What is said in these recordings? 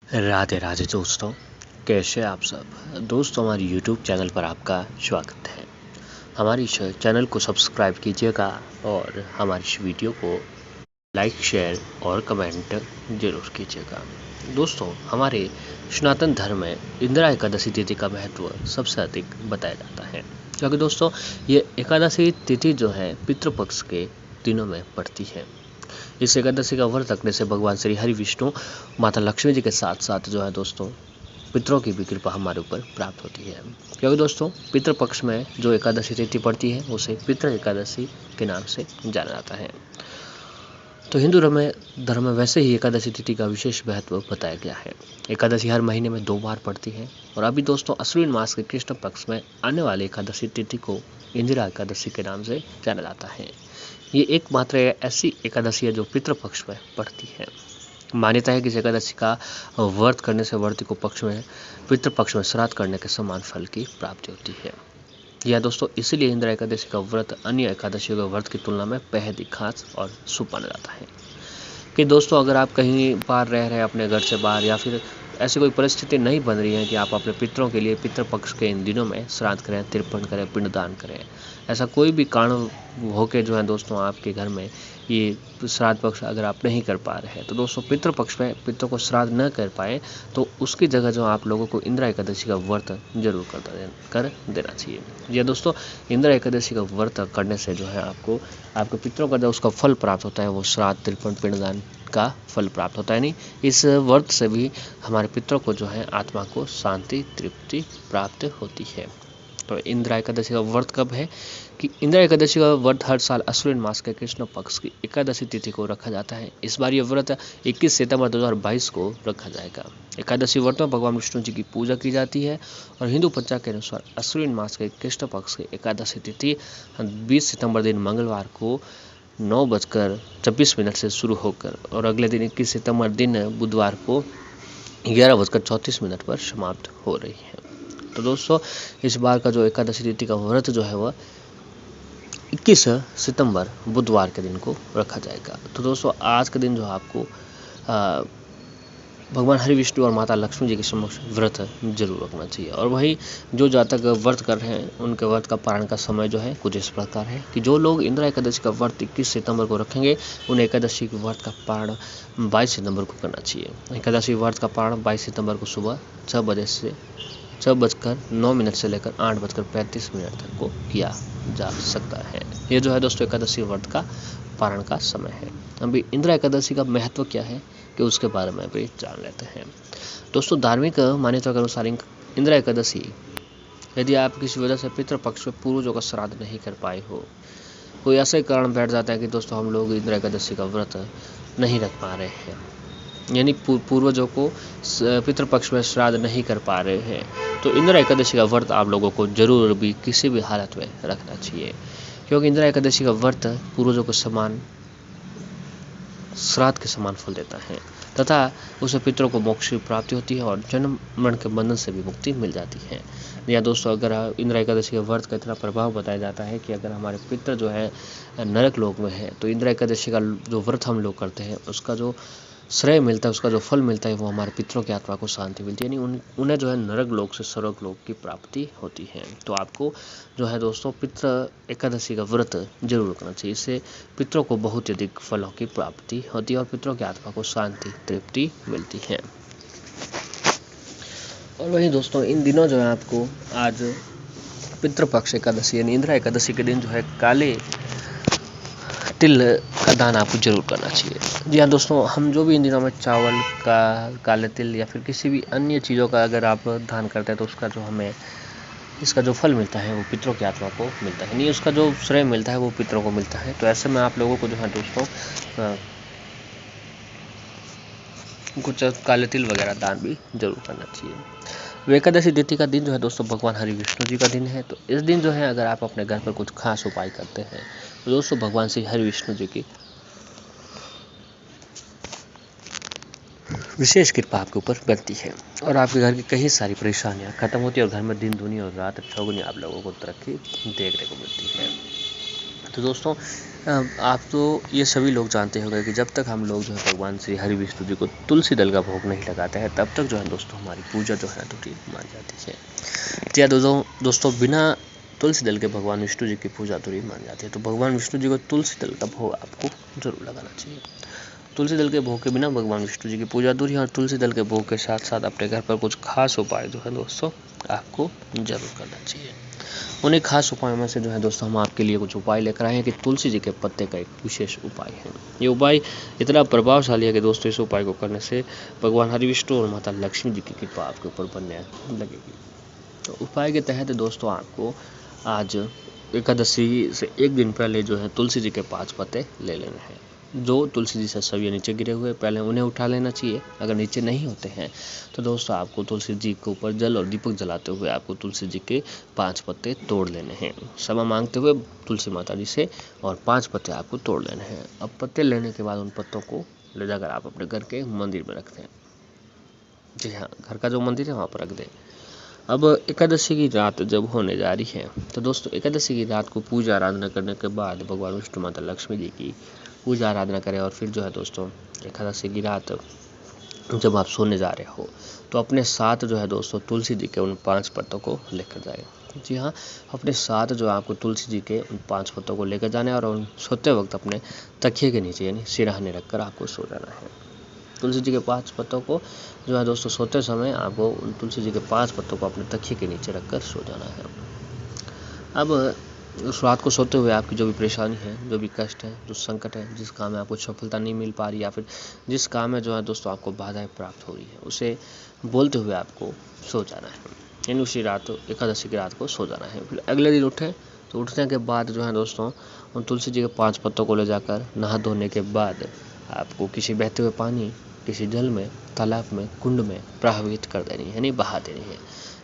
राधे राधे दोस्तों, कैसे आप सब दोस्तों। हमारे YouTube चैनल पर आपका स्वागत है। हमारे इस चैनल को सब्सक्राइब कीजिएगा और हमारी इस वीडियो को लाइक, शेयर और कमेंट जरूर कीजिएगा। दोस्तों, हमारे सनातन धर्म में इंदिरा एकादशी तिथि का महत्व सबसे अधिक बताया जाता है, क्योंकि दोस्तों ये एकादशी तिथि जो है पितृपक्ष के दिनों में पड़ती है। इस एकादशी का व्रत रखने से भगवान श्री हरि विष्णु, माता लक्ष्मी जी के साथ साथ जो है दोस्तों पितरों की भी कृपा हमारे ऊपर प्राप्त होती है, क्योंकि दोस्तों पितृपक्ष में जो एकादशी तिथि पड़ती है उसे पितृ एकादशी के नाम से जाना जाता है। तो हिंदू धर्म में वैसे ही एकादशी तिथि का विशेष महत्व बताया गया है। एकादशी हर महीने में 2 बार पड़ती है और अभी दोस्तों अश्विन मास के कृष्ण पक्ष में आने वाली एकादशी तिथि को इंदिरा एकादशी के नाम से जाना जाता है। ये एकमात्र ऐसी एकादशी है जो पितृपक्ष में पड़ती है। मान्यता है कि इस एकादशी का व्रत करने से व्रती को पितृपक्ष में श्राद्ध करने के समान फल की प्राप्ति होती है। यह दोस्तों इसीलिए इंदिरा एकादशी का व्रत अन्य एकादशियों के व्रत की तुलना में बेहद ही खास और शुभ माना जाता है। कि दोस्तों अगर आप कहीं बाहर रह रहे हैं अपने घर से बाहर, या फिर ऐसी कोई परिस्थिति नहीं बन रही है कि आप अपने पितरों के लिए पितृपक्ष के इन दिनों में श्राद्ध करें, तर्पण करें, पिंडदान करें, ऐसा कोई भी कारण हो के जो है दोस्तों आपके घर में ये श्राद्ध पक्ष अगर आप नहीं कर पा रहे हैं, तो दोस्तों पितृपक्ष में पितरों को श्राद्ध न कर पाए तो उसकी जगह जो आप लोगों को इंदिरा एकादशी का व्रत जरूर कर देना चाहिए। यह दोस्तों इंदिरा एकादशी का व्रत करने से जो है आपको आपके पितरों का जो उसका फल प्राप्त होता है वो श्राद्ध, तर्पण, पिंडदान का फल प्राप्त होता है। नहीं, इस व्रत से भी हमारे पितरों को जो है आत्मा को शांति, तृप्ति प्राप्त होती है। तो इंदिरा एकादशी का व्रत कब है कि इंदिरा एकादशी का व्रत हर साल अश्विन मास के कृष्ण पक्ष की एकादशी तिथि को रखा जाता है। इस बार यह व्रत 21 सितंबर 2022 को रखा जाएगा। एकादशी व्रत में भगवान विष्णु जी की पूजा की जाती है और हिंदू पंचांग के अनुसार अश्विन मास के कृष्ण पक्ष की एकादशी तिथि 20 सितंबर दिन मंगलवार को 9:26 से शुरू होकर और अगले दिन 21 सितंबर दिन बुधवार को 11:34 पर समाप्त हो रही है। तो दोस्तों इस बार का जो एकादशी तिथि का व्रत जो है वह 21 सितंबर बुधवार के दिन को रखा जाएगा। तो दोस्तों आज के दिन जो आपको भगवान हरि विष्णु और माता लक्ष्मी जी के समक्ष व्रत जरूर रखना चाहिए। और वही जो जातक व्रत कर रहे हैं उनके व्रत का पारण का समय जो है कुछ इस प्रकार है कि जो लोग इंदिरा एकादशी का व्रत 21 सितंबर को रखेंगे उन्हें एकादशी के व्रत का पारण 22 सितंबर को करना चाहिए। एकादशी व्रत का पारण 22 सितंबर को सुबह 6:09 से लेकर 8:35 तक को किया जा सकता है। ये जो है दोस्तों एकादशी व्रत का पारण का समय है। अभी इंदिरा एकादशी का महत्व क्या है कि उसके बारे में भी जान लेते हैं। दोस्तों धार्मिक मान्यता के अनुसार इंदिरा एकादशी, यदि आप किसी वजह से पितृपक्ष में पूर्वजों का श्राद्ध नहीं कर पाए हो, कोई ऐसे कारण बैठ जाता है कि दोस्तों हम लोग इंदिरा एकादशी का व्रत नहीं रख पा रहे हैं, यानी पूर्वजों को पितृपक्ष में श्राद्ध नहीं कर पा रहे हैं, तो इंदिरा एकादशी का व्रत आप लोगों को जरूर भी किसी भी हालत में रखना चाहिए, क्योंकि इंदिरा एकादशी का व्रत पूर्वजों को समान श्राद्ध के समान फल देता है तथा उसे पितरों को मोक्ष की प्राप्ति होती है और जन्म मरण के बंधन से भी मुक्ति मिल जाती है। या दोस्तों अगर इंदिरा एकादशी के व्रत का इतना प्रभाव बताया जाता है कि अगर हमारे पितर जो है नरक लोक में है तो इंदिरा एकादशी का जो व्रत हम लोग करते हैं उसका जो श्रेय मिलता है, उसका जो फल मिलता है वो हमारे पितरों की आत्मा को शांति मिलती है, यानी उन्हें जो है नरक लोक से स्वर्ग लोक की प्राप्ति होती है। तो आपको जो है दोस्तों पितृ एकादशी का व्रत जरूर रखना चाहिए। इससे पितरों को बहुत अधिक फलों की प्राप्ति होती है और पितरों की आत्मा को शांति, तृप्ति मिलती है। और वहीं दोस्तों इन दिनों जो है आपको आज पितृपक्ष एकादशी यानी इंदिरा एकादशी के दिन जो है काले तिल का दान आपको जरूर करना चाहिए। जी हाँ दोस्तों, हम जो भी इन दिनों में चावल का, काले तिल या फिर किसी भी अन्य चीज़ों का अगर आप दान करते हैं तो उसका जो हमें इसका जो फल मिलता है वो पितरों की आत्मा को मिलता है, नहीं उसका जो श्रेय मिलता है वो पितरों को मिलता है। तो ऐसे में आप लोगों को जो है दोस्तों कुछ काले तिल वगैरह दान भी जरूर करना चाहिए। एकादशी तिथि का दिन जो है दोस्तों भगवान हरि विष्णु जी का दिन है। तो इस दिन जो है अगर आप अपने घर पर कुछ खास उपाय करते हैं तो दोस्तों भगवान श्री हरि विष्णु जी की विशेष कृपा आपके ऊपर बनती है और आपके घर की कई सारी परेशानियां खत्म होती है और घर में दिन दूनी और रात चौगुनी आप लोगों को तरक्की देखने को मिलती है। तो दोस्तों आप तो ये सभी लोग जानते होंगे कि जब तक हम लोग जो है भगवान श्री हरि विष्णु जी को तुलसी दल का भोग नहीं लगाते हैं, तब तक जो है दोस्तों हमारी पूजा जो है अधूरी मान जाती है। क्या दोस्तों बिना तुलसी दल के भगवान विष्णु जी की पूजा अधूरी मान जाती है। तो भगवान विष्णु जी को तुलसी दल का भोग आपको जरूर लगाना चाहिए। तुलसी दल के भोग के बिना भगवान विष्णु जी की पूजा अधूरी है। और तुलसी दल के भोग के साथ साथ अपने घर पर कुछ खास उपाय जो है दोस्तों आपको जरूर करना चाहिए। उन्हीं खास उपायों में से जो है दोस्तों हम आपके लिए कुछ उपाय लेकर आए हैं कि तुलसी जी के पत्ते का एक विशेष उपाय है। ये उपाय इतना प्रभावशाली है कि दोस्तों इस उपाय को करने से भगवान हरि विष्णु और माता लक्ष्मी जी की कृपा आपके ऊपर बनने लगेगी। तो उपाय के तहत दोस्तों आपको आज एकादशी से एक दिन पहले जो है तुलसी जी के 5 पत्ते ले लेने हैं। जो तुलसी जी से सभी नीचे गिरे हुए पहले उन्हें उठा लेना चाहिए। अगर नीचे नहीं होते हैं तो दोस्तों आपको तुलसी जी के ऊपर जल और दीपक जलाते हुए आपको तुलसी जी के 5 पत्ते तोड़ लेने हैं, क्षमा मांगते हुए तुलसी माता जी से, और 5 पत्ते आपको तोड़ लेने हैं। अब पत्ते लेने के बाद उन पत्तों को ले जाकर आप अपने घर के मंदिर में रख दें। जी हाँ, घर का जो मंदिर है वहाँ पर रख दें। अब एकादशी की रात जब होने जा रही है तो दोस्तों एकादशी की रात को पूजा आराधना करने के बाद भगवान विष्णु माता लक्ष्मी जी की पूजा आराधना करें। और फिर जो है दोस्तों एकादशी की रात जब आप सोने जा रहे हो तो अपने साथ जो है दोस्तों तुलसी जी के उन 5 पत्तों को लेकर जाए। जी हाँ, अपने साथ जो आपको तुलसी जी के उन 5 पत्तों को लेकर जाना है और उन सोते वक्त अपने तकिए के नीचे यानी सिरहाने रखकर आपको सो जाना है। तुलसी जी के 5 पत्तों को जो है दोस्तों सोते समय आपको उन तुलसी जी के 5 पत्तों को अपने तकिए के नीचे रखकर सो जाना है। अब उस रात को सोते हुए आपकी जो भी परेशानी है, जो भी कष्ट है, जो संकट है, जिस काम में आपको सफलता नहीं मिल पा रही या फिर जिस काम में जो है दोस्तों आपको बाधाएं प्राप्त हो रही है, उसे बोलते हुए आपको सो जाना है। यानी उसी रात एकादशी की रात को सो जाना है। फिर अगले दिन उठें तो उठने के बाद जो है दोस्तों उन तुलसी जी के 5 पत्तों को ले जाकर नहा धोने के बाद आपको किसी बहते हुए पानी, किसी जल में, तालाब में, कुंड में प्रवाहित कर देनी है, यानी बहा देनी है।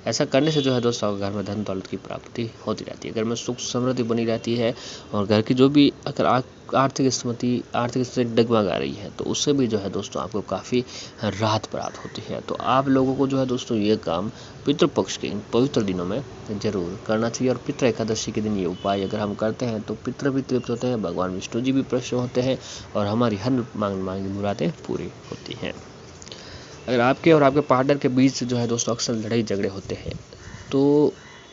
ऐसा करने से जो है दोस्तों घर में धन दौलत की प्राप्ति होती रहती है, घर में सुख समृद्धि बनी रहती है। और घर की जो भी अगर आर्थिक स्थिति डगमगा रही है तो उससे भी जो है दोस्तों आपको काफ़ी राहत प्राप्त होती है। तो आप लोगों को जो है दोस्तों ये काम पितृपक्ष के इन पवित्र दिनों में जरूर करना चाहिए। और पितृ एकादशी के दिन ये उपाय अगर हम करते हैं तो पितृ भी तृप्त होते हैं, भगवान विष्णु जी भी प्रसन्न होते हैं और हमारी हर मांगी मुरादें पूरी होती हैं। अगर आपके और आपके पार्टनर के बीच जो है दोस्तों अक्सर लड़ाई झगड़े होते हैं तो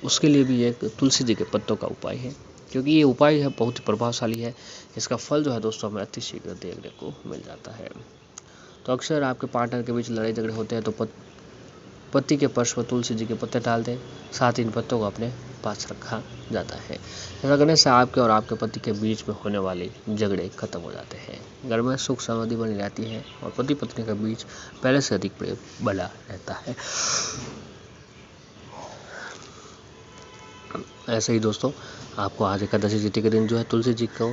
उसके लिए भी एक तुलसी जी के पत्तों का उपाय है, क्योंकि ये उपाय है बहुत ही प्रभावशाली है। इसका फल जो है दोस्तों हमें अति शीघ्र देखने को मिल जाता है। तो अक्सर आपके पार्टनर के बीच लड़ाई झगड़े होते हैं तो पति के पर्श पर तुलसी जी के पत्ते डाल दें, साथ ही इन पत्तों को अपने पास रखा जाता है। ऐसा करने से आपके और आपके पति के बीच में होने वाले झगड़े खत्म हो जाते हैं, घर में सुख समृद्धि बनी रहती है और पति पत्नी के बीच पहले से अधिक प्रेम बना रहता है। ऐसे ही दोस्तों आपको आज एकादशी तिथि के दिन जो है तुलसी जी को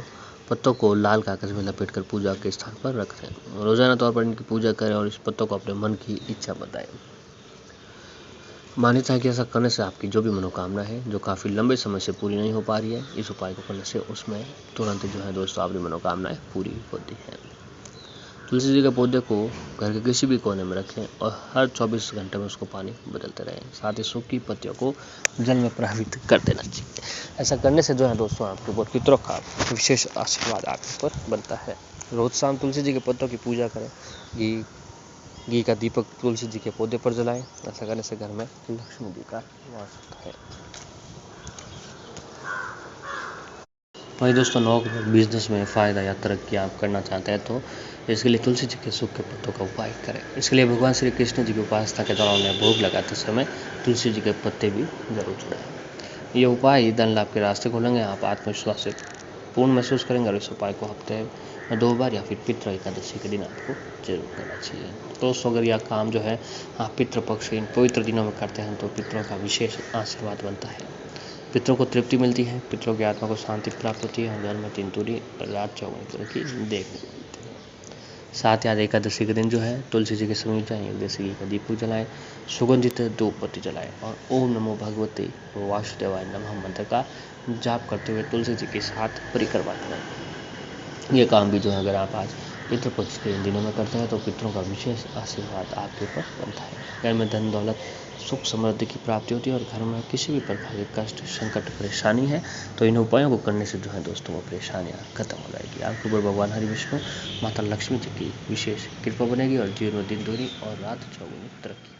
पत्तों को लाल कागज में लपेटकर पूजा के स्थान पर रख दें। रोजाना तौर पर इनकी पूजा करें और इस पत्तों को अपने मन की इच्छा बताएं। मान्यता है कि ऐसा करने से आपकी जो भी मनोकामना है जो काफ़ी लंबे समय से पूरी नहीं हो पा रही है, इस उपाय को करने से उसमें तुरंत जो है दोस्तों आपकी मनोकामनाएं पूरी होती हैं। तुलसी जी के पौधे को घर के किसी भी कोने में रखें और हर 24 घंटे में उसको पानी बदलते रहें। साथ ही सूखी पत्तियों को जल में प्रवाहित कर देना चाहिए। ऐसा करने से जो है दोस्तों आपके ऊपर पितरों का विशेष आशीर्वाद आपके ऊपर बनता है। रोज शाम तुलसी जी के पत्तों की पूजा करें। घी का दीपक तुलसी जी के पौधे पर जलाएं। ऐसा करने से घर में लक्ष्मी जी का वास होता है। वही दोस्तों नौकरी बिजनेस में फ़ायदा या तरक्की आप करना चाहते हैं तो इसके लिए तुलसी जी के सूखे पत्तों का उपाय करें। इसके लिए भगवान श्री कृष्ण जी की उपासना के दौरान उन्हें भोग लगाते समय तुलसी जी के पत्ते भी जरूर चढ़ाएं। ये उपाय धन लाभ के रास्ते खोलेंगे। आप आत्मविश्वास से पूर्ण महसूस करेंगे और इस उपाय को हफ्ते में 2 बार या फिर पितृ एकादशी के दिन आपको जरूर करना चाहिए। दोस्तों अगर यह काम जो है आप पितृपक्ष इन पवित्र दिनों में करते हैं तो पितरों का विशेष आशीर्वाद बनता है। पितरों को तृप्ति मिलती है, पितरों की आत्मा को शांति प्राप्त होती है और घर में 3 तूरी रात 54 की देखने को मिलती है। साथ ही आज एकादशी के दिन जो है तुलसी जी के समीप जाएं, देसी घी का दीपक जलाएं, सुगंधित धूपबत्ती जलाएं और ओम नमो भगवते वासुदेवाय नमः मंत्र का जाप करते हुए तुलसी जी के साथ परिक्रमा करें। ये काम भी जो है अगर आप आज पितृपक्ष के इन दिनों में करते हैं तो पितरों का विशेष आशीर्वाद आपके ऊपर बनता है। घर में धन दौलत सुख समृद्धि की प्राप्ति होती है और घर में किसी भी प्रकार के कष्ट संकट परेशानी है तो इन उपायों को करने से जो है दोस्तों वो परेशानियाँ खत्म हो जाएगी। आपके ऊपर भगवान हरि विष्णु माता लक्ष्मी जी की विशेष कृपा बनेगी और जीवन में दिन दूनी और रात चौगुनी तरक्की।